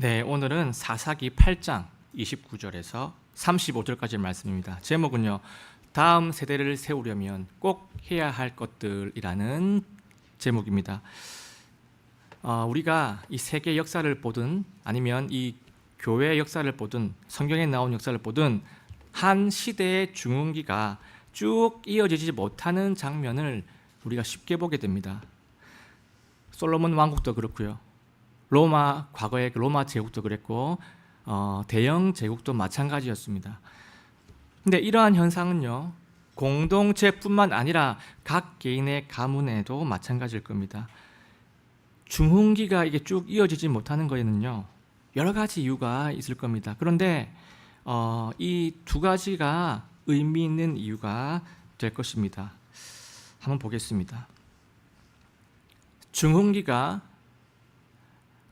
네, 오늘은 사사기 8장 29절에서 35절까지 말씀입니다. 제목은요, 다음 세대를 세우려면 꼭 해야 할 것들이라는 제목입니다. 우리가 이 세계 역사를 보든 아니면 이 교회 역사를 보든 성경에 나온 역사를 보든 한 시대의 중흥기가 쭉 이어지지 못하는 장면을 우리가 쉽게 보게 됩니다. 솔로몬 왕국도 그렇고요. 과거의 로마 제국도 그랬고 대영 제국도 마찬가지였습니다. 근데 이러한 현상은요, 공동체뿐만 아니라 각 개인의 가문에도 마찬가지일 겁니다. 중흥기가 이게 쭉 이어지지 못하는 거에는요, 여러 가지 이유가 있을 겁니다. 그런데 이 두 가지가 의미 있는 이유가 될 것입니다. 한번 보겠습니다. 중흥기가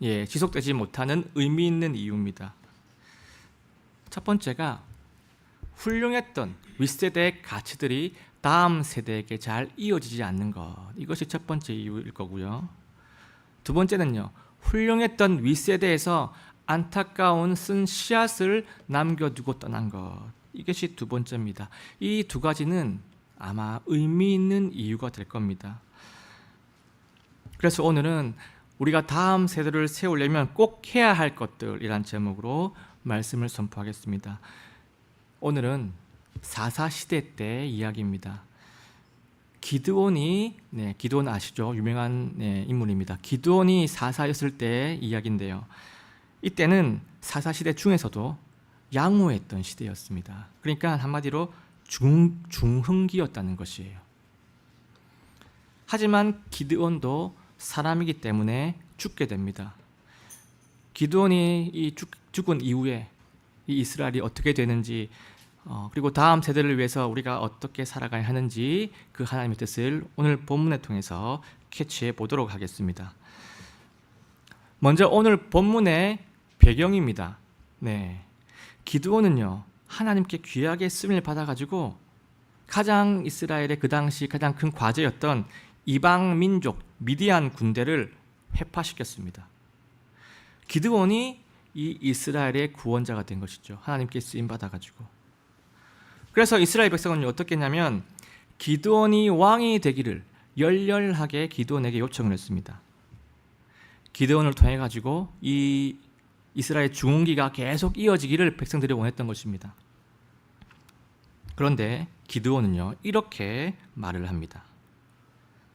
지속되지 못하는 의미 있는 이유입니다. 첫 번째가 훌륭했던 윗세대의 가치들이 다음 세대에게 잘 이어지지 않는 것, 이것이 첫 번째 이유일 거고요. 두 번째는요, 훌륭했던 윗세대에서 안타까운 쓴 씨앗을 남겨두고 떠난 것, 이것이 두 번째입니다. 이 두 가지는 아마 의미 있는 이유가 될 겁니다. 그래서 오늘은 우리가 다음 세대를 세우려면 꼭 해야 할 것들이란 제목으로 말씀을 선포하겠습니다. 오늘은 사사시대 때 이야기입니다. 기드온 아시죠? 유명한 인물입니다. 기드온이 사사였을 때 이야기인데요. 이때는 사사시대 중에서도 양호했던 시대였습니다. 그러니까 한마디로 중흥기였다는 것이에요. 하지만 기드온도 사람이기 때문에 죽게 됩니다. 기드온이 죽은 이후에 이 이스라엘이 어떻게 되는지, 그리고 다음 세대를 위해서 우리가 어떻게 살아가야 하는지 그 하나님의 뜻을 오늘 본문을 통해서 캐치해 보도록 하겠습니다. 먼저 오늘 본문의 배경입니다. 기드온은요, 하나님께 귀하게 쓰임을 받아가지고 가장 이스라엘의 그 당시 가장 큰 과제였던 이방 민족 미디안 군대를 회파시켰습니다. 기드온이 이 이스라엘의 구원자가 된 것이죠. 하나님께 쓰임 받아가지고. 그래서 이스라엘 백성은 어떻게 했냐면 기드온이 왕이 되기를 열렬하게 기드온에게 요청을 했습니다. 기드온을 통해 가지고 이 이스라엘 중흥기가 계속 이어지기를 백성들이 원했던 것입니다. 그런데 기드온은요, 이렇게 말을 합니다.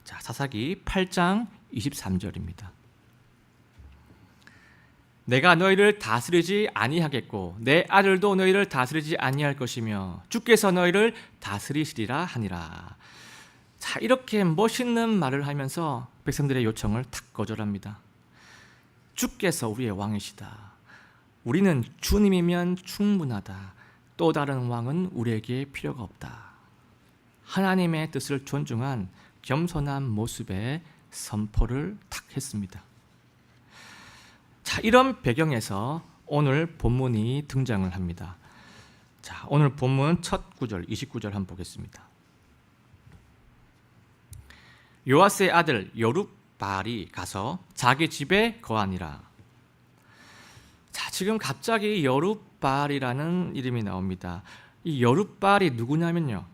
자, 사사기 8장 23절입니다. 내가 너희를 다스리지 아니하겠고 내 아들도 너희를 다스리지 아니할 것이며 주께서 너희를 다스리시리라 하니라. 자, 이렇게 멋있는 말을 하면서 백성들의 요청을 탁 거절합니다. 주께서 우리의 왕이시다. 우리는 주님이면 충분하다. 또 다른 왕은 우리에게 필요가 없다. 하나님의 뜻을 존중한 겸손한 모습의 선포를 탁 했습니다. 자, 이런 배경에서 오늘 본문이 등장을 합니다. 자, 오늘 본문 첫 구절 29절 한번 보겠습니다. 요아스의 아들 여룹바알이 가서 자기 집에 거하니라. 자, 지금 갑자기 여룹바알이라는 이름이 나옵니다. 이 여룹바알이 누구냐면요,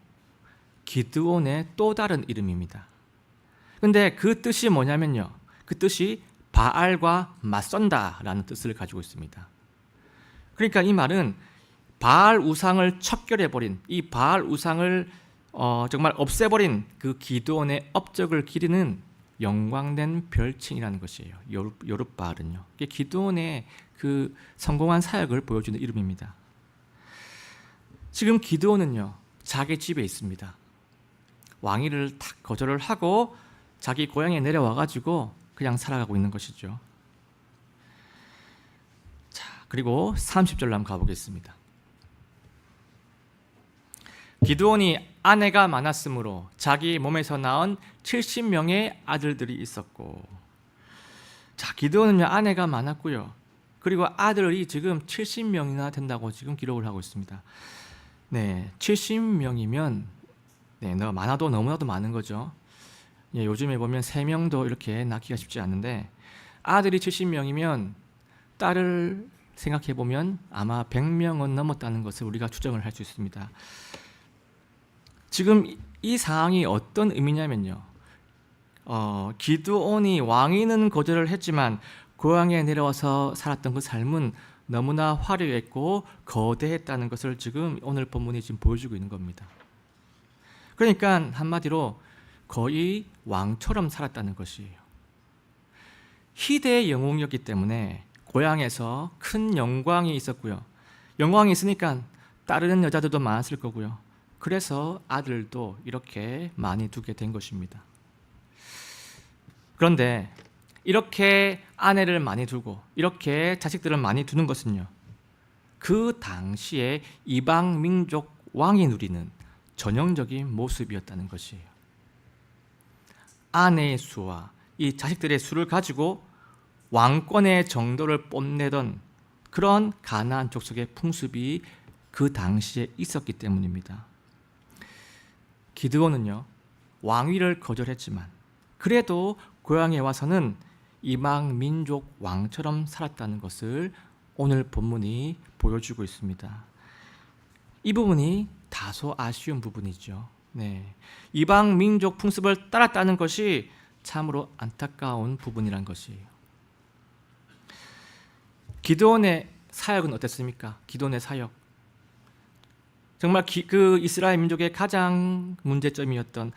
기드온의 또 다른 이름입니다. 근데 그 뜻이 뭐냐면요, 그 뜻이 바알과 맞선다라는 뜻을 가지고 있습니다. 그러니까 이 말은 바알 우상을 척결해버린, 이 바알 우상을 정말 없애버린 그 기드온의 업적을 기리는 영광된 별칭이라는 것이에요. 여룹바알은요, 기드온의 그 성공한 사역을 보여주는 이름입니다. 지금 기드온은요, 자기 집에 있습니다. 왕위를 탁 거절을 하고 자기 고향에 내려와가지고 그냥 살아가고 있는 것이죠. 자, 그리고 30절로 한번 가보겠습니다. 기드온이 아내가 많았으므로 자기 몸에서 낳은 70명의 아들들이 있었고. 자, 기드온은요, 아내가 많았고요. 그리고 아들이 지금 70명이나 된다고 지금 기록을 하고 있습니다. 70명이면 많아도 너무나도 많은 거죠. 요즘에 보면 3명도 이렇게 낳기가 쉽지 않은데 아들이 70명이면 딸을 생각해 보면 아마 100명은 넘었다는 것을 우리가 추정을 할 수 있습니다. 지금 이 상황이 어떤 의미냐면요. 기드온이 왕위는 거절을 했지만 고향에 내려와서 살았던 그 삶은 너무나 화려했고 거대했다는 것을 지금 오늘 본문이 지금 보여주고 있는 겁니다. 그러니까 한마디로 거의 왕처럼 살았다는 것이에요. 희대의 영웅이었기 때문에 고향에서 큰 영광이 있었고요. 영광이 있으니까 따르는 여자들도 많았을 거고요. 그래서 아들도 이렇게 많이 두게 된 것입니다. 그런데 이렇게 아내를 많이 두고 이렇게 자식들을 많이 두는 것은요, 그 당시에 이방 민족 왕이 누리는 전형적인 모습이었다는 것이에요. 아내의 수와 이 자식들의 수를 가지고 왕권의 정도를 뽐내던 그런 가나안 족속의 풍습이 그 당시에 있었기 때문입니다. 기드온은요, 왕위를 거절했지만 그래도 고향에 와서는 이방 민족 왕처럼 살았다는 것을 오늘 본문이 보여주고 있습니다. 이 부분이 다소 아쉬운 부분이죠. 네. 이방 민족 풍습을 따랐다는 것이 참으로 안타까운 부분이란 것이에요. 기드온의 사역은 어땠습니까? 기드온의 사역. 정말 그 이스라엘 민족의 가장 문제점이었던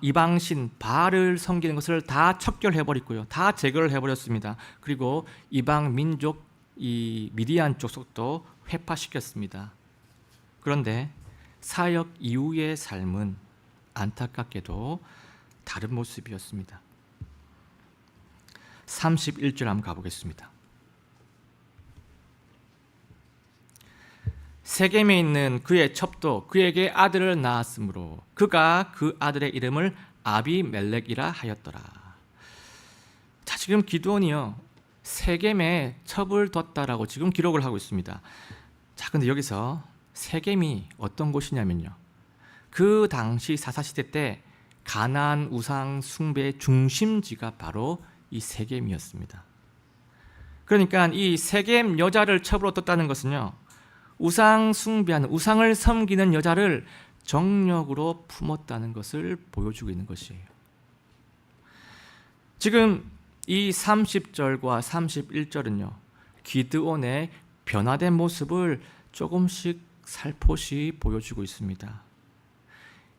이방신 바알을 섬기는 것을 다 척결해버렸고요. 다 제거를 해버렸습니다. 그리고 이방 민족 이 미디안 족속도 회파시켰습니다. 그런데 사역 이후의 삶은 안타깝게도 다른 모습이었습니다. 31절 한번 가보겠습니다. 세겜에 있는 그의 첩도 그에게 아들을 낳았으므로 그가 그 아들의 이름을 아비멜렉이라 하였더라. 자, 지금 기드온이요, 세겜에 첩을 뒀다라고 지금 기록을 하고 있습니다. 자, 근데 여기서 세겜이 어떤 곳이냐면요, 그 당시 사사시대 때 가나안 우상 숭배의 중심지가 바로 이 세겜이었습니다. 그러니까 이 세겜 여자를 첩으로 뒀다는 것은요, 우상 숭배하는, 우상을 섬기는 여자를 정력으로 품었다는 것을 보여주고 있는 것이에요. 지금 이 30절과 31절은요, 기드온의 변화된 모습을 조금씩 살포시 보여주고 있습니다.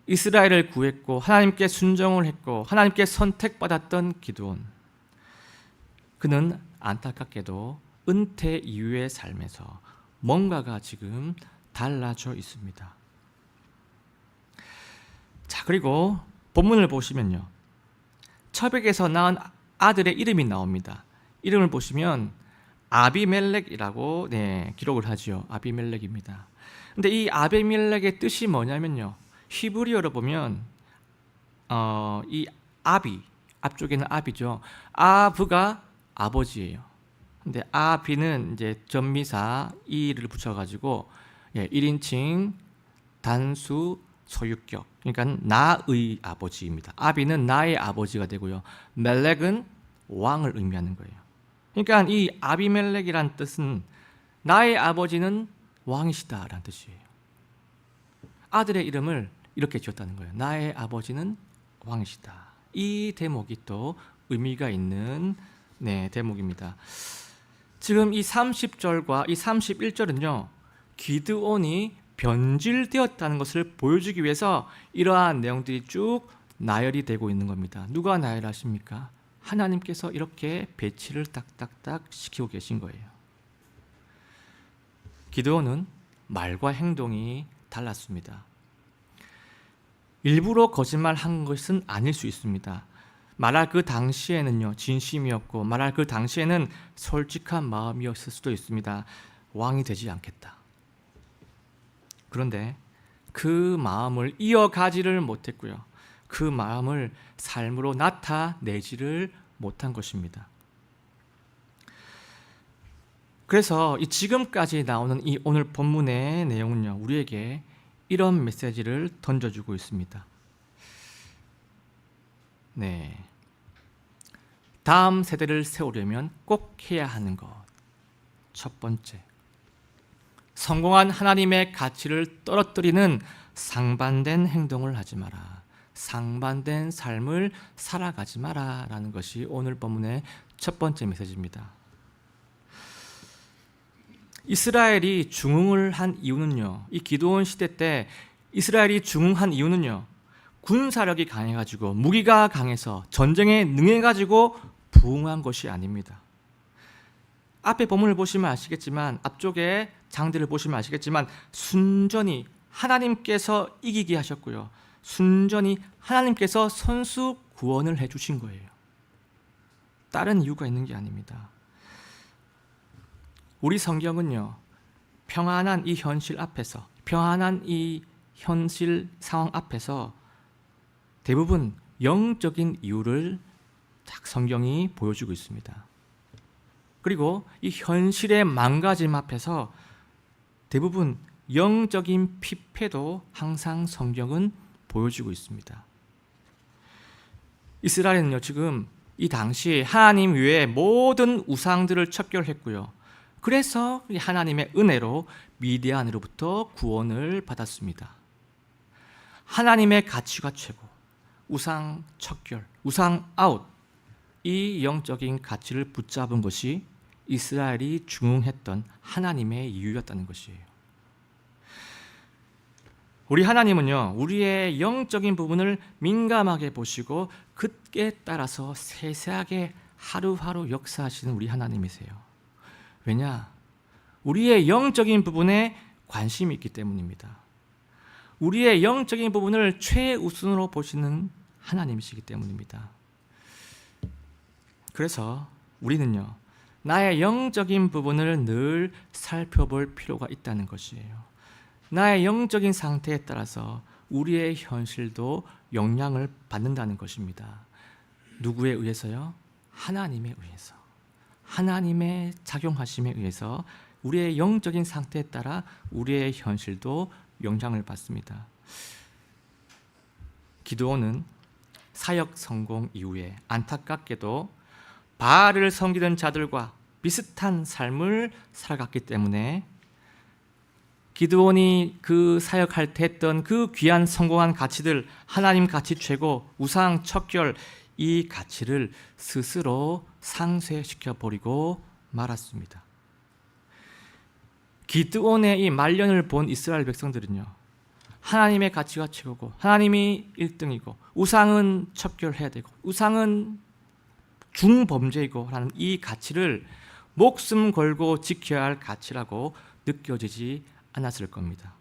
이스라엘을 구했고 하나님께 순종을 했고 하나님께 선택받았던 기드온, 그는 안타깝게도 은퇴 이후의 삶에서 뭔가가 지금 달라져 있습니다. 자, 그리고 본문을 보시면요, 첩에게서 낳은 아들의 이름이 나옵니다. 이름을 보시면 아비멜렉이라고 기록을 하지요. 아비멜렉입니다. 근데 이 아비멜렉의 뜻이 뭐냐면요, 히브리어로 보면 이 아비, 앞쪽에는 아비죠. 아브가 아버지예요. 근데 아비는 이제 전미사 이를 붙여가지고 1인칭 단수 소유격, 그러니까 나의 아버지입니다. 아비는 나의 아버지가 되고요, 멜렉은 왕을 의미하는 거예요. 그러니까 이 아비멜렉이란 뜻은 나의 아버지는 왕이시다라는 뜻이에요. 아들의 이름을 이렇게 지었다는 거예요. 나의 아버지는 왕이시다. 이 대목이 또 의미가 있는 대목입니다. 지금 이 30절과 이 31절은요, 기드온이 변질되었다는 것을 보여주기 위해서 이러한 내용들이 쭉 나열이 되고 있는 겁니다. 누가 나열하십니까? 하나님께서 이렇게 배치를 딱딱딱 시키고 계신 거예요. 기드온은 말과 행동이 달랐습니다. 일부러 거짓말한 것은 아닐 수 있습니다. 말할 그 당시에는요, 진심이었고 말할 그 당시에는 솔직한 마음이었을 수도 있습니다. 왕이 되지 않겠다. 그런데 그 마음을 이어가지를 못했고요, 그 마음을 삶으로 나타내지를 못한 것입니다. 그래서 이 지금까지 나오는 이 오늘 본문의 내용은요, 우리에게 이런 메시지를 던져주고 있습니다. 다음 세대를 세우려면 꼭 해야 하는 것, 첫 번째, 성공한 하나님의 가치를 떨어뜨리는 상반된 행동을 하지 마라. 상반된 삶을 살아가지 마라 라는 것이 오늘 본문의 첫 번째 메시지입니다. 이스라엘이 중흥을 한 이유는요, 이 기드온 시대 때 이스라엘이 중흥한 이유는요, 군사력이 강해가지고 무기가 강해서 전쟁에 능해가지고 부흥한 것이 아닙니다. 앞에 본문을 보시면 아시겠지만, 앞쪽에 장들을 보시면 아시겠지만, 순전히 하나님께서 이기게 하셨고요, 순전히 하나님께서 선수 구원을 해주신 거예요. 다른 이유가 있는 게 아닙니다. 우리 성경은요, 평안한 이 현실 앞에서, 평안한 이 현실 상황 앞에서 대부분 영적인 이유를 딱 성경이 보여주고 있습니다. 그리고 이 현실의 망가짐 앞에서 대부분 영적인 피폐도 항상 성경은 보여주고 있습니다. 이스라엘은요, 지금 이 당시 하나님 외에 모든 우상들을 척결했고요, 그래서 하나님의 은혜로 미디안으로부터 구원을 받았습니다. 하나님의 가치가 최고, 우상 척결, 우상 아웃, 이 영적인 가치를 붙잡은 것이 이스라엘이 중흥했던 하나님의 이유였다는 것이에요. 우리 하나님은요, 우리의 영적인 부분을 민감하게 보시고 그에 따라서 세세하게 하루하루 역사하시는 우리 하나님이세요. 왜냐? 우리의 영적인 부분에 관심이 있기 때문입니다. 우리의 영적인 부분을 최우선으로 보시는 하나님이시기 때문입니다. 그래서 우리는요, 나의 영적인 부분을 늘 살펴볼 필요가 있다는 것이에요. 나의 영적인 상태에 따라서 우리의 현실도 영향을 받는다는 것입니다. 누구에 의해서요? 하나님에 의해서. 하나님의 작용하심에 의해서 우리의 영적인 상태에 따라 우리의 현실도 영향을 받습니다. 기드온은 사역 성공 이후에 안타깝게도 바알을 섬기던 자들과 비슷한 삶을 살아갔기 때문에 기드온이 그 사역할 때 했던 그 귀한 성공한 가치들, 하나님 가치 최고, 우상 척결, 이 가치를 스스로 상쇄시켜 버리고 말았습니다. 기드온의 이 말년을 본 이스라엘 백성들은요, 하나님의 가치가 최고고 하나님이 1등이고 우상은 척결해야 되고 우상은 중범죄이고 라는 이 가치를 목숨 걸고 지켜야 할 가치라고 느껴지지 않았을 겁니다.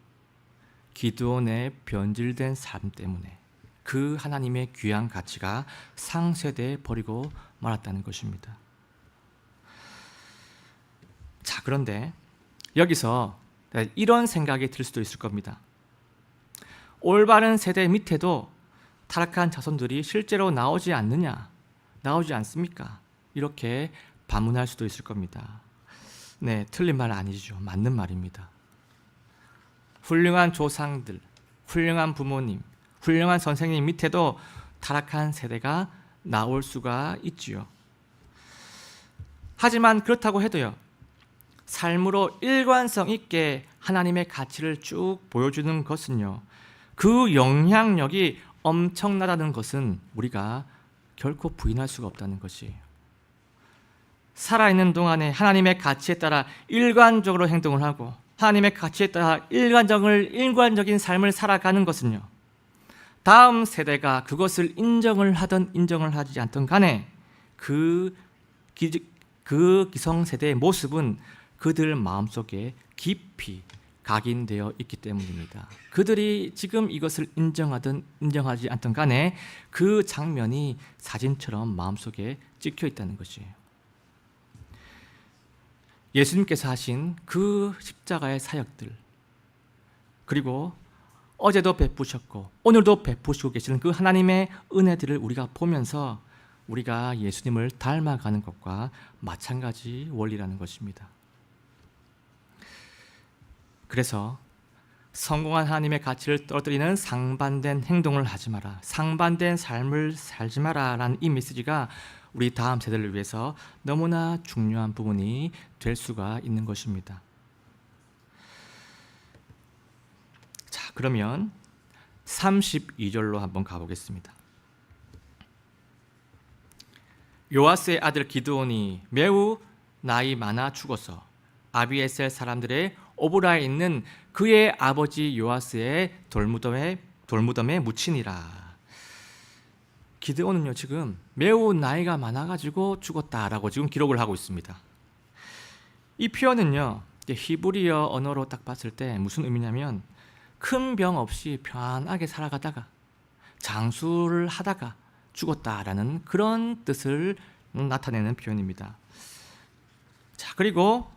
기드온의 변질된 삶 때문에 그 하나님의 귀한 가치가 상쇄돼 버리고 말았다는 것입니다. 자, 그런데 여기서 이런 생각이 들 수도 있을 겁니다. 올바른 세대 밑에도 타락한 자손들이 실제로 나오지 않느냐, 나오지 않습니까? 이렇게 반문할 수도 있을 겁니다. 네, 틀린 말 아니죠. 맞는 말입니다. 훌륭한 조상들, 훌륭한 부모님, 훌륭한 선생님 밑에도 타락한 세대가 나올 수가 있지요. 하지만 그렇다고 해도요, 삶으로 일관성 있게 하나님의 가치를 쭉 보여주는 것은요, 그 영향력이 엄청나다는 것은 우리가 결코 부인할 수가 없다는 것이에요. 살아있는 동안에 하나님의 가치에 따라 일관적으로 행동을 하고 하나님의 가치에 따라 일관적인 삶을 살아가는 것은요, 다음 세대가 그것을 인정을 하든 인정을 하지 않든 간에 그 기성세대의 모습은 그들 마음속에 깊이 각인되어 있기 때문입니다. 그들이 지금 이것을 인정하든 인정하지 않든 간에 그 장면이 사진처럼 마음속에 찍혀 있다는 것이에요. 예수님께서 하신 그 십자가의 사역들, 그리고 어제도 베푸셨고 오늘도 베푸시고 계시는 그 하나님의 은혜들을 우리가 보면서 우리가 예수님을 닮아가는 것과 마찬가지 원리라는 것입니다. 그래서 성공한 하나님의 가치를 떨어뜨리는 상반된 행동을 하지 마라, 상반된 삶을 살지 마라 라는 이 메시지가 우리 다음 세대를 위해서 너무나 중요한 부분이 될 수가 있는 것입니다. 자, 그러면 32절로 한번 가보겠습니다. 요아스의 아들 기드온이 매우 나이 많아 죽어서 아비에셀 사람들의 오브라에 있는 그의 아버지 요아스의 돌무덤에 묻히니라. 기드온은요 지금 매우 나이가 많아가지고 죽었다라고 지금 기록을 하고 있습니다. 이 표현은요 히브리어 언어로 딱 봤을 때 무슨 의미냐면 큰 병 없이 편안하게 살아가다가 장수를 하다가 죽었다라는 그런 뜻을 나타내는 표현입니다. 자, 그리고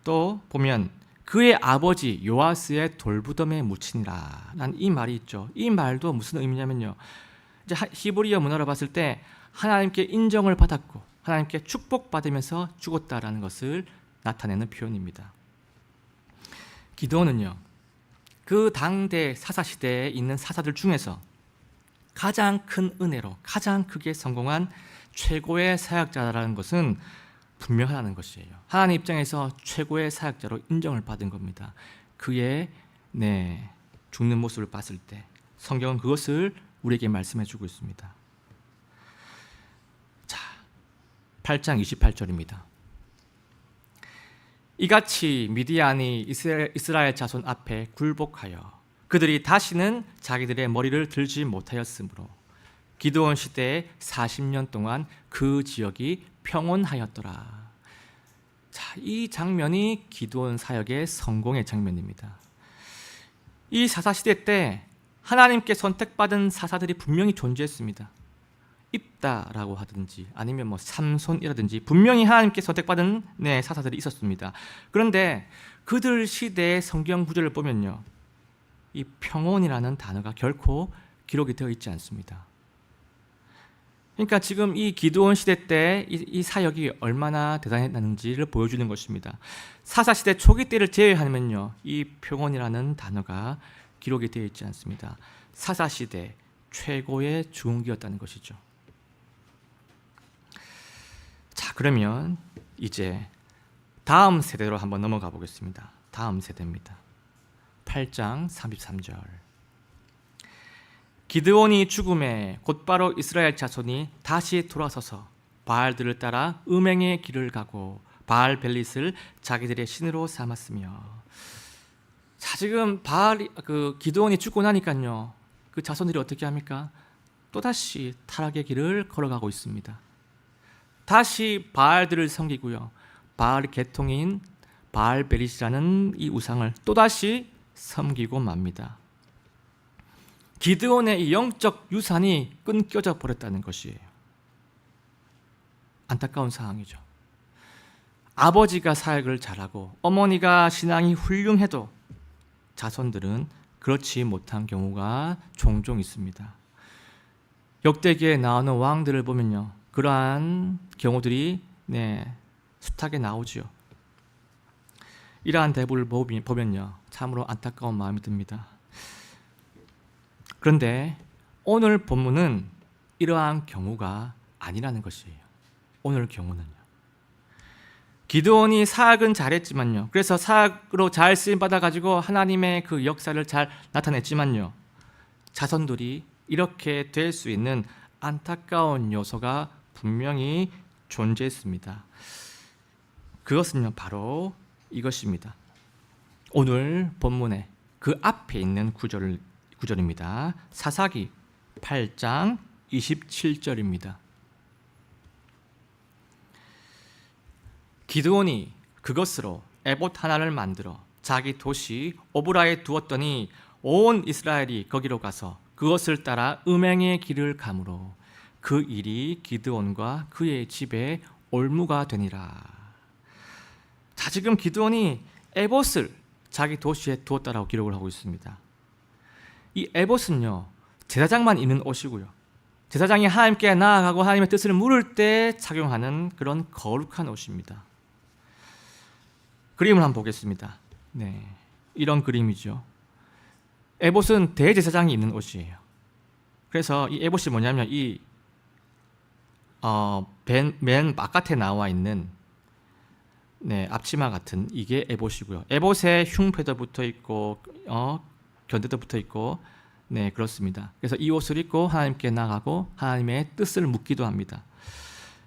또 보면 그의 아버지 요아스의 돌무덤에 묻히니라 라는 이 말이 있죠. 이 말도 무슨 의미냐면요, 이제 히브리어 문화로 봤을 때 하나님께 인정을 받았고 하나님께 축복받으면서 죽었다라는 것을 나타내는 표현입니다. 기드온은요 그 당대 사사시대에 있는 사사들 중에서 가장 큰 은혜로 가장 크게 성공한 최고의 사역자라는 것은 분명하다는 것이에요. 하나님 입장에서 최고의 사역자로 인정을 받은 겁니다. 그의 죽는 모습을 봤을 때 성경은 그것을 우리에게 말씀해 주고 있습니다. 자, 8장 28절입니다. 이같이 미디안이 이스라엘 자손 앞에 굴복하여 그들이 다시는 자기들의 머리를 들지 못하였으므로 기드온 시대에 40년 동안 그 지역이 평온하였더라. 자, 이 장면이 기드온 사역의 성공의 장면입니다. 이 사사시대 때 하나님께 선택받은 사사들이 분명히 존재했습니다. 입다라고 하든지 아니면 삼손이라든지 분명히 하나님께 선택받은 사사들이 있었습니다. 그런데 그들 시대의 성경 구절을 보면요, 이 평온이라는 단어가 결코 기록이 되어 있지 않습니다. 그러니까 지금 이 기드온 시대 때 이 사역이 얼마나 대단했는지를 보여주는 것입니다. 사사시대 초기 때를 제외하면요, 이 평온이라는 단어가 기록이 되어 있지 않습니다. 사사시대 최고의 중기였다는 것이죠. 자, 그러면 이제 다음 세대로 한번 넘어가 보겠습니다. 다음 세대입니다. 8장 33절. 기드온이 죽음에 곧바로 이스라엘 자손이 다시 돌아서서 바알들을 따라 음행의 길을 가고 바알 벨릿을 자기들의 신으로 삼았으며. 자, 지금 기드온이 죽고 나니까요, 그 자손들이 어떻게 합니까? 또다시 타락의 길을 걸어가고 있습니다. 다시 바알들을 섬기고요, 바알 계통인 바알 벨릿이라는 이 우상을 또다시 섬기고 맙니다. 기드온의 이 영적 유산이 끊겨져 버렸다는 것이에요. 안타까운 상황이죠. 아버지가 사역을 잘하고 어머니가 신앙이 훌륭해도 자손들은 그렇지 못한 경우가 종종 있습니다. 역대기에 나오는 왕들을 보면요, 그러한 경우들이 숱하게 나오죠. 이러한 대부를 보면요, 참으로 안타까운 마음이 듭니다. 그런데 오늘 본문은 이러한 경우가 아니라는 것이에요. 오늘 경우는요, 기드온이 사역은 잘했지만요, 그래서 사역으로 잘 쓰임받아 가지고 하나님의 그 역사를 잘 나타냈지만요, 자손들이 이렇게 될 수 있는 안타까운 요소가 분명히 존재했습니다. 그것은요 바로 이것입니다. 오늘 본문에 그 앞에 있는 구절입니다. 사사기 8장 27절입니다. 기드온이 그것으로 에봇 하나를 만들어 자기 도시 오브라에 두었더니 온 이스라엘이 거기로 가서 그것을 따라 음행의 길을 가므로 그 일이 기드온과 그의 집에 올무가 되니라. 자, 지금 기드온이 에봇을 자기 도시에 두었다라고 기록을 하고 있습니다. 이 에봇은요 제사장만 입는 옷이고요, 제사장이 하나님께 나아가고 하나님의 뜻을 물을 때 착용하는 그런 거룩한 옷입니다. 그림을 한번 보겠습니다. 이런 그림이죠. 에봇은 대제사장이 입는 옷이에요. 그래서 이 에봇이 뭐냐면 이 맨 바깥에 나와 있는 앞치마 같은 이게 에봇이고요. 에봇에 흉패도 붙어 있고 견대도 붙어 있고 그렇습니다. 그래서 이 옷을 입고 하나님께 나가고 하나님의 뜻을 묻기도 합니다.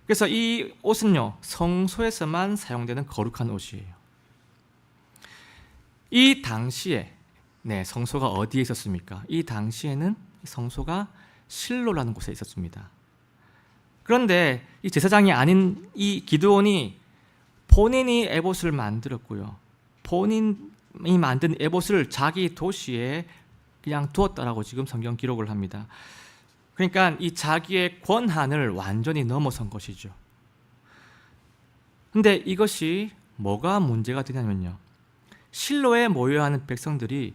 그래서 이 옷은요, 성소에서만 사용되는 거룩한 옷이에요. 이 당시에 성소가 어디에 있었습니까? 이 당시에는 성소가 실로라는 곳에 있었습니다. 그런데 이 제사장이 아닌 이 기드온이 본인이 에봇을 만들었고요. 본인이 만든 에봇을 자기 도시에 그냥 두었다라고 지금 성경 기록을 합니다. 그러니까 이 자기의 권한을 완전히 넘어선 것이죠. 근데 이것이 뭐가 문제가 되냐면요, 실로에 모여야 하는 백성들이,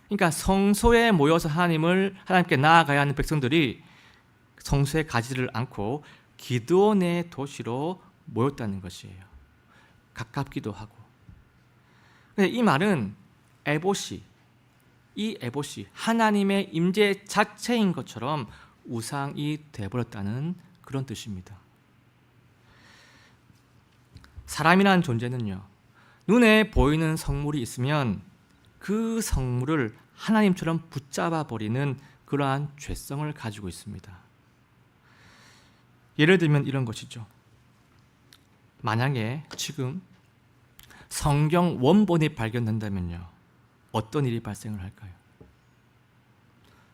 그러니까 성소에 모여서 하나님께 나아가야 하는 백성들이 성소에 가지를 않고 기드온의 도시로 모였다는 것이에요. 가깝기도 하고. 근데 이 말은 이 에봇이 하나님의 임재 자체인 것처럼 우상이 되어버렸다는 그런 뜻입니다. 사람이라는 존재는요, 눈에 보이는 성물이 있으면 그 성물을 하나님처럼 붙잡아 버리는 그러한 죄성을 가지고 있습니다. 예를 들면 이런 것이죠. 만약에 지금 성경 원본이 발견된다면요, 어떤 일이 발생을 할까요?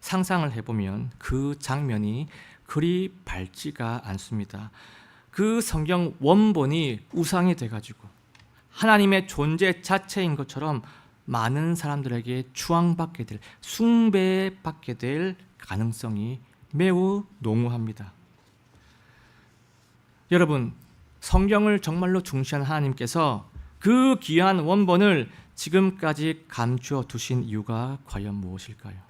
상상을 해보면 그 장면이 그리 밝지가 않습니다. 그 성경 원본이 우상이 돼가지고 하나님의 존재 자체인 것처럼 많은 사람들에게 추앙받게 될, 숭배받게 될 가능성이 매우 농후합니다. 여러분, 성경을 정말로 중시하는 하나님께서 그 귀한 원본을 지금까지 감추어 두신 이유가 과연 무엇일까요?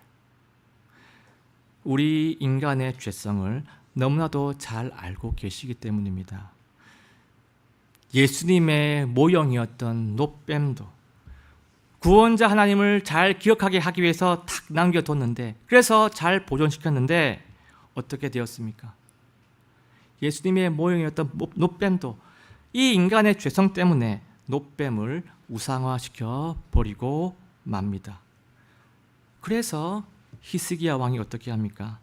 우리 인간의 죄성을 너무나도 잘 알고 계시기 때문입니다. 예수님의 모형이었던 노뱀도 구원자 하나님을 잘 기억하게 하기 위해서 탁 남겨뒀는데, 그래서 잘 보존시켰는데 어떻게 되었습니까? 예수님의 모형이었던 노뱀도 이 인간의 죄성 때문에 노뱀을 우상화시켜 버리고 맙니다. 그래서 히스기야 왕이 어떻게 합니까?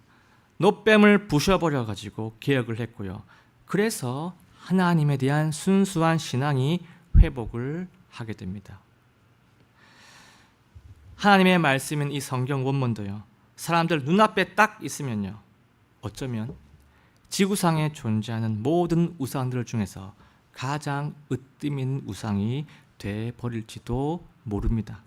노뱀을 부셔버려 가지고 개혁을 했고요. 그래서 하나님에 대한 순수한 신앙이 회복을 하게 됩니다. 하나님의 말씀인 이 성경 원문도요, 사람들 눈앞에 딱 있으면요, 어쩌면 지구상에 존재하는 모든 우상들 중에서 가장 으뜸인 우상이 돼 버릴지도 모릅니다.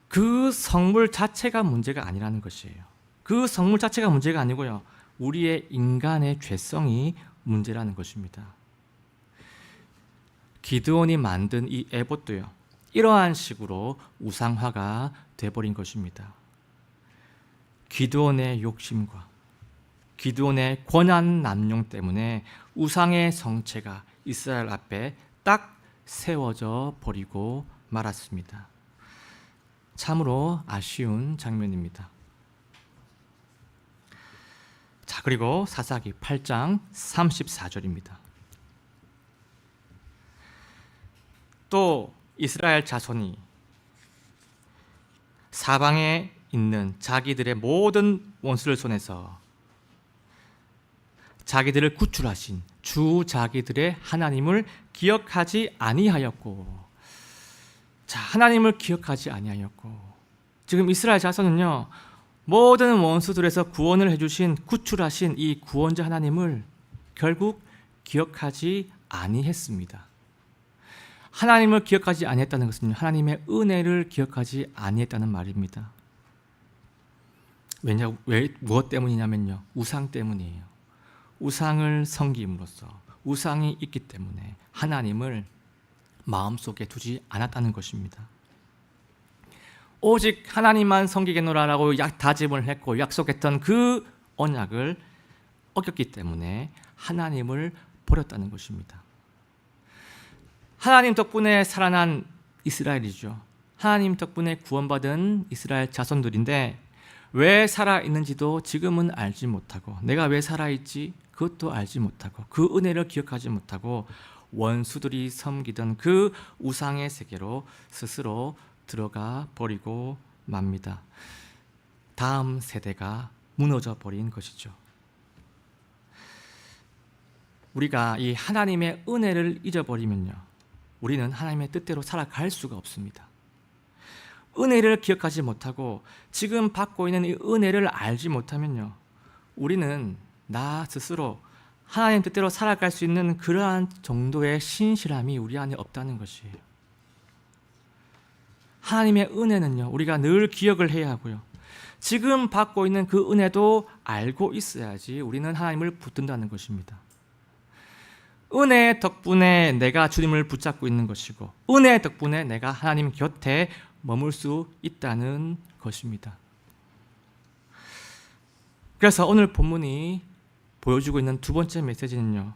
그 성물 자체가 문제가 아니라는 것이에요. 그 성물 자체가 문제가 아니고요, 우리의 인간의 죄성이 문제라는 것입니다. 기드온이 만든 이 에봇도요, 이러한 식으로 우상화가 돼버린 것입니다. 기드온의 욕심과 기드온의 권한 남용 때문에 우상의 성체가 이스라엘 앞에 딱 세워져 버리고 말았습니다. 참으로 아쉬운 장면입니다. 자, 그리고 사사기 8장 34절입니다. 또 이스라엘 자손이 사방에 있는 자기들의 모든 원수를 손에서 자기들을 구출하신 주 자기들의 하나님을 기억하지 아니하였고, 자, 하나님을 기억하지 아니하였고, 지금 이스라엘 자손은요, 모든 원수들에서 구원을 해주신, 구출하신 이 구원자 하나님을 결국 기억하지 아니했습니다. 하나님을 기억하지 아니했다는 것은 하나님의 은혜를 기억하지 아니했다는 말입니다. 무엇 때문이냐면요, 우상 때문이에요. 우상을 섬김으로써, 우상이 있기 때문에 하나님을 마음속에 두지 않았다는 것입니다. 오직 하나님만 섬기겠노라라고 다짐을 했고 약속했던 그 언약을 어겼기 때문에 하나님을 버렸다는 것입니다. 하나님 덕분에 살아난 이스라엘이죠. 하나님 덕분에 구원받은 이스라엘 자손들인데 왜 살아있는지도 지금은 알지 못하고, 내가 왜 살아있지 그것도 알지 못하고, 그 은혜를 기억하지 못하고 원수들이 섬기던 그 우상의 세계로 스스로 들어가 버리고 맙니다. 다음 세대가 무너져 버린 것이죠. 우리가 이 하나님의 은혜를 잊어버리면요, 우리는 하나님의 뜻대로 살아갈 수가 없습니다. 은혜를 기억하지 못하고 지금 받고 있는 이 은혜를 알지 못하면요, 우리는 나 스스로 하나님 뜻대로 살아갈 수 있는 그러한 정도의 신실함이 우리 안에 없다는 것이에요. 하나님의 은혜는요, 우리가 늘 기억을 해야 하고요, 지금 받고 있는 그 은혜도 알고 있어야지 우리는 하나님을 붙든다는 것입니다. 은혜 덕분에 내가 주님을 붙잡고 있는 것이고, 은혜 덕분에 내가 하나님 곁에 머물 수 있다는 것입니다. 그래서 오늘 본문이 보여주고 있는 두 번째 메시지는요,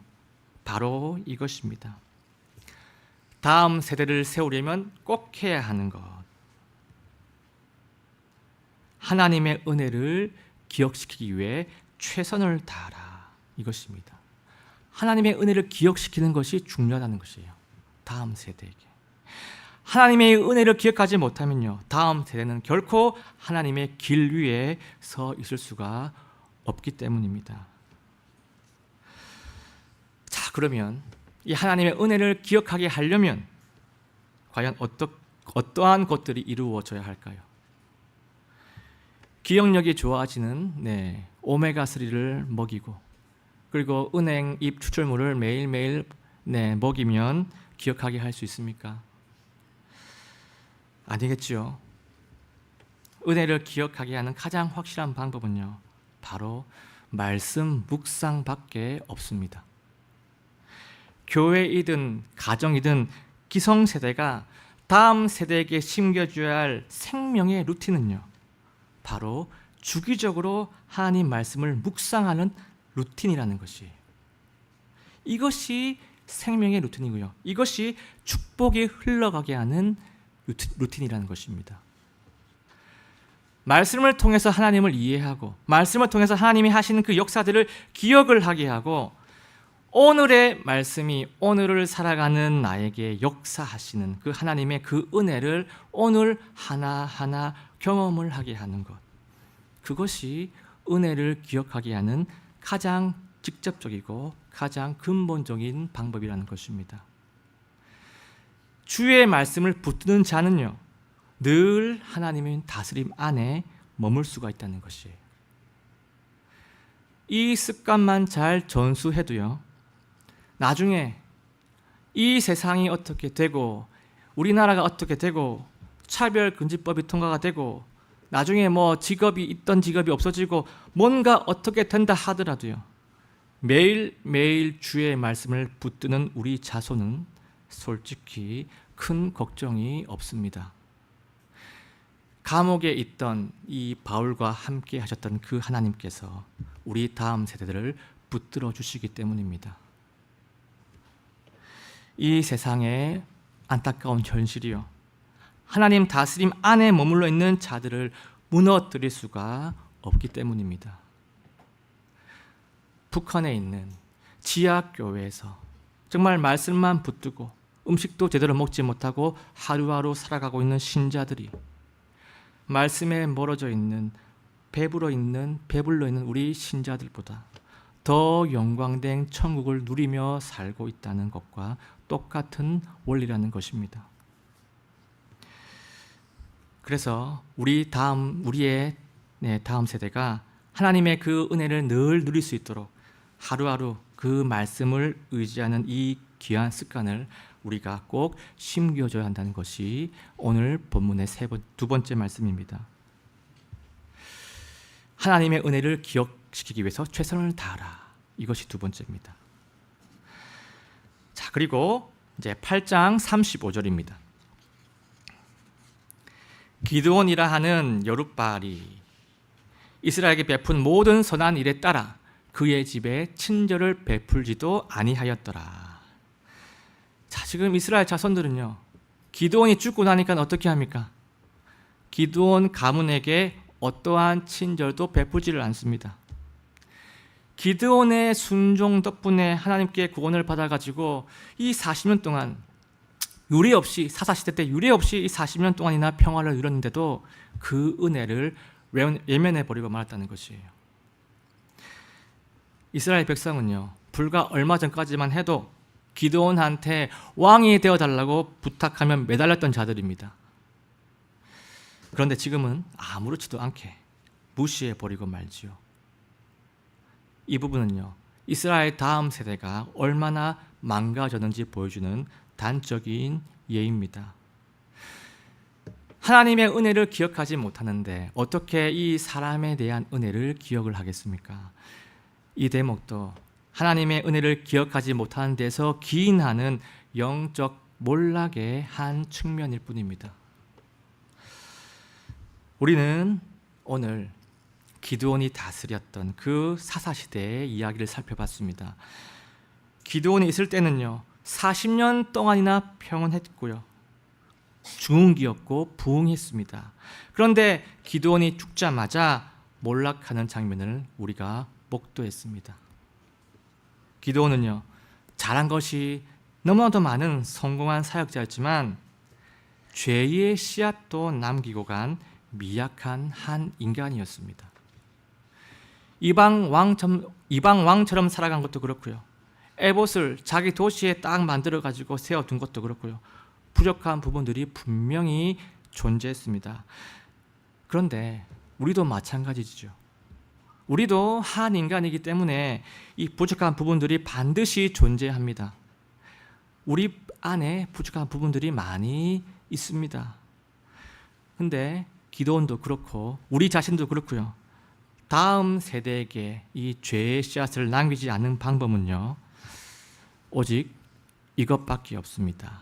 바로 이것입니다. 다음 세대를 세우려면 꼭 해야 하는 것, 하나님의 은혜를 기억시키기 위해 최선을 다하라, 이것입니다. 하나님의 은혜를 기억시키는 것이 중요하다는 것이에요. 다음 세대에게 하나님의 은혜를 기억하지 못하면요, 다음 세대는 결코 하나님의 길 위에 서 있을 수가 없기 때문입니다. 자, 그러면 이 하나님의 은혜를 기억하게 하려면 과연 어떠한 것들이 이루어져야 할까요? 기억력이 좋아지는 오메가3를 먹이고, 그리고 은행잎 추출물을 매일매일 먹이면 기억하게 할 수 있습니까? 아니겠죠. 은혜를 기억하게 하는 가장 확실한 방법은요, 바로 말씀 묵상밖에 없습니다. 교회이든 가정이든 기성세대가 다음 세대에게 심겨줘야 할 생명의 루틴은요, 바로 주기적으로 하나님 말씀을 묵상하는 루틴이라는 것이에요. 이것이 생명의 루틴이고요, 이것이 축복이 흘러가게 하는 루틴이라는 것입니다. 말씀을 통해서 하나님을 이해하고, 말씀을 통해서 하나님이 하시는 그 역사들을 기억을 하게 하고, 오늘의 말씀이 오늘을 살아가는 나에게 역사하시는 그 하나님의 그 은혜를 오늘 하나하나 경험을 하게 하는 것, 그것이 은혜를 기억하게 하는 가장 직접적이고 가장 근본적인 방법이라는 것입니다. 주의 말씀을 붙드는 자는요, 늘 하나님의 다스림 안에 머물 수가 있다는 것이에요. 이 습관만 잘 전수해도요, 나중에 이 세상이 어떻게 되고, 우리나라가 어떻게 되고, 차별금지법이 통과가 되고, 나중에 직업이 있던 직업이 없어지고, 뭔가 어떻게 된다 하더라도요, 매일매일 주의 말씀을 붙드는 우리 자손은 솔직히 큰 걱정이 없습니다. 감옥에 있던 이 바울과 함께 하셨던 그 하나님께서 우리 다음 세대들을 붙들어 주시기 때문입니다. 이 세상의 안타까운 현실이요, 하나님 다스림 안에 머물러 있는 자들을 무너뜨릴 수가 없기 때문입니다. 북한에 있는 지하교회에서 정말 말씀만 붙들고 음식도 제대로 먹지 못하고 하루하루 살아가고 있는 신자들이 말씀에 멀어져 있는, 배불러 있는 우리 신자들보다 더 영광된 천국을 누리며 살고 있다는 것과 똑같은 원리라는 것입니다. 그래서 우리의 다음 세대가 하나님의 그 은혜를 늘 누릴 수 있도록 하루하루 그 말씀을 의지하는 이 귀한 습관을 우리가 꼭 심겨줘야 한다는 것이 오늘 본문의 두 번째 말씀입니다. 하나님의 은혜를 기억시키기 위해서 최선을 다하라, 이것이 두 번째입니다. 자, 그리고 이제 8장 35절입니다. 기드온이라 하는 여룻바알이 이스라엘에게 베푼 모든 선한 일에 따라 그의 집에 친절을 베풀지도 아니하였더라. 자, 지금 이스라엘 자손들은요, 기드온이 죽고 나니까 어떻게 합니까? 기드온 가문에게 어떠한 친절도 베푸지를 않습니다. 기드온의 순종 덕분에 하나님께 구원을 받아가지고 이 40년 동안 유례 없이, 사사시대 때 유례 없이 이 40년 동안이나 평화를 누렸는데도 그 은혜를 외면해버리고 말았다는 것이에요. 이스라엘 백성은요, 불과 얼마 전까지만 해도 기드온한테 왕이 되어달라고 부탁하면 매달렸던 자들입니다. 그런데 지금은 아무렇지도 않게 무시해버리고 말지요. 이 부분은요, 이스라엘 다음 세대가 얼마나 망가졌는지 보여주는 단적인 예입니다. 하나님의 은혜를 기억하지 못하는데 어떻게 이 사람에 대한 은혜를 기억을 하겠습니까? 이 대목도 하나님의 은혜를 기억하지 못하는 데서 기인하는 영적 몰락의 한 측면일 뿐입니다. 우리는 오늘 기드온이 다스렸던 그 사사시대의 이야기를 살펴봤습니다. 기드온이 있을 때는요, 40년 동안이나 평온했고요, 중흥기였고 부흥했습니다. 그런데 기드온이 죽자마자 몰락하는 장면을 우리가 목도했습니다. 기드온은요, 잘한 것이 너무나도 많은 성공한 사역자였지만 죄의 씨앗도 남기고 간 미약한 한 인간이었습니다. 이방 왕처럼 살아간 것도 그렇고요, 에봇을 자기 도시에 딱 만들어 가지고 세워둔 것도 그렇고요, 부족한 부분들이 분명히 존재했습니다. 그런데 우리도 마찬가지죠. 우리도 한 인간이기 때문에 이 부족한 부분들이 반드시 존재합니다. 우리 안에 부족한 부분들이 많이 있습니다. 근데 기드온도 그렇고 우리 자신도 그렇고요, 다음 세대에게 이 죄의 씨앗을 남기지 않는 방법은요, 오직 이것밖에 없습니다.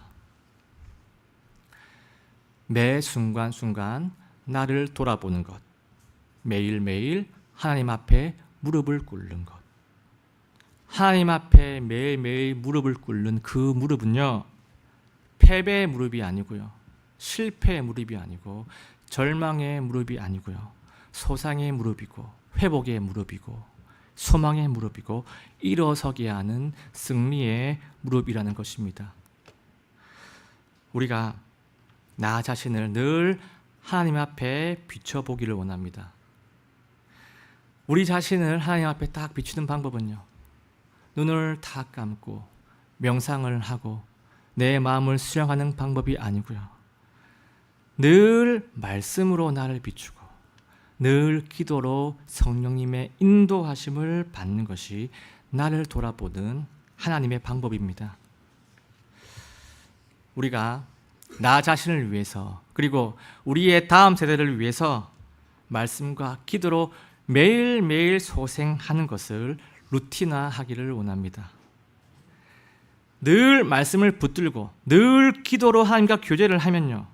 매 순간순간 나를 돌아보는 것, 매일매일 하나님 앞에 무릎을 꿇는 것. 하나님 앞에 매일매일 무릎을 꿇는 그 무릎은요, 패배의 무릎이 아니고요, 실패의 무릎이 아니고, 절망의 무릎이 아니고요, 소상의 무릎이고, 회복의 무릎이고, 소망의 무릎이고, 일어서게 하는 승리의 무릎이라는 것입니다. 우리가 나 자신을 늘 하나님 앞에 비춰보기를 원합니다. 우리 자신을 하나님 앞에 딱 비추는 방법은요, 눈을 다 감고 명상을 하고 내 마음을 수양하는 방법이 아니고요, 늘 말씀으로 나를 비추고 늘 기도로 성령님의 인도하심을 받는 것이 나를 돌아보는 하나님의 방법입니다. 우리가 나 자신을 위해서, 그리고 우리의 다음 세대를 위해서 말씀과 기도로 매일매일 소생하는 것을 루틴화하기를 원합니다. 늘 말씀을 붙들고 늘 기도로 하나님과 교제를 하면요,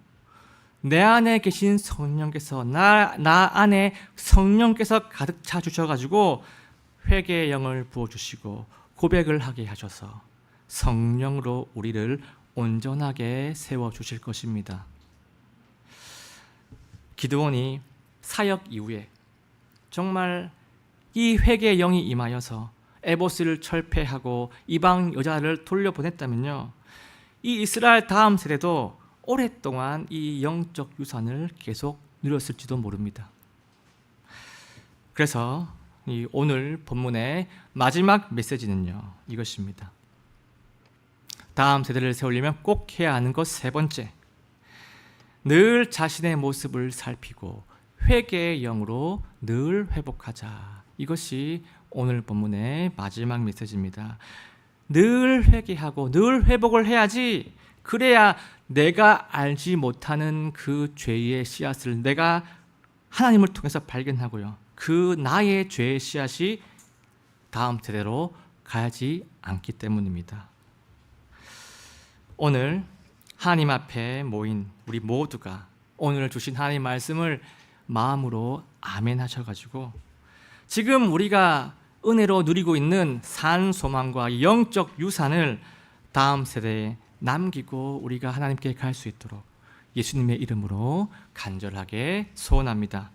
내 안에 계신 성령께서 나 안에 성령께서 가득 차 주셔가지고 회개의 영을 부어주시고 고백을 하게 하셔서 성령으로 우리를 온전하게 세워주실 것입니다. 기드온이 사역 이후에 정말 이 회개의 영이 임하여서 에봇을 철폐하고 이방 여자를 돌려보냈다면요, 이 이스라엘 다음 세대도 오랫동안 이 영적 유산을 계속 누렸을지도 모릅니다. 그래서 이 오늘 본문의 마지막 메시지는요, 이것입니다. 다음 세대를 세우려면 꼭 해야 하는 것 세 번째, 늘 자신의 모습을 살피고 회개의 영으로 늘 회복하자. 이것이 오늘 본문의 마지막 메시지입니다. 늘 회개하고 늘 회복을 해야지, 그래야 내가 알지 못하는 그 죄의 씨앗을 내가 하나님을 통해서 발견하고요, 그 나의 죄의 씨앗이 다음 세대로 가지 않기 때문입니다. 오늘 하나님 앞에 모인 우리 모두가 오늘 주신 하나님 말씀을 마음으로 아멘 하셔가지고 지금 우리가 은혜로 누리고 있는 산 소망과 영적 유산을 다음 세대에 남기고 우리가 하나님께 갈 수 있도록 예수님의 이름으로 간절하게 소원합니다.